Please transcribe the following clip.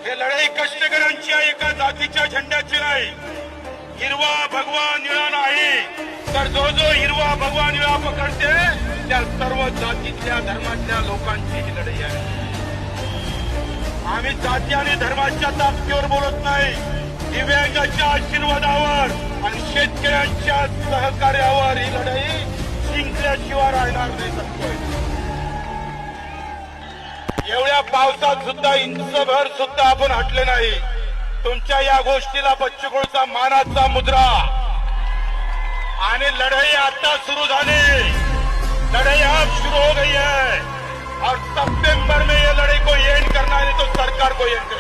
हे लढाई कष्टकऱ्यांची आहे, एका जातीच्या झेंड्याची नाही. हिरवा भगवा निळा नाही, तर जो जो हिरवा भगवा निळा पकडते त्या सर्व जातीतल्या धर्मातल्या लोकांची ही लढाई आहे. आम्ही जाती आणि धर्माच्या ताकदीवर बोलत नाही, दिव्यांगाच्या आशीर्वादावर आणि शेतकऱ्यांच्या सहकार्यावर ही लढाई जिंकल्याशिवाय राहणार नाही सांगतोय. एवढ्या पावसात सुद्धा इंचभर सुद्धा आपण हटले नाही. तुमच्या या गोष्टीला बच्चूकडचा मानाचा मुद्रा. आणि लढाई आता सुरू झाली, लड़ाई अब शुरू हो गई है और सितंबर में ये लड़ाई को एंड करना है तो सरकार को एंड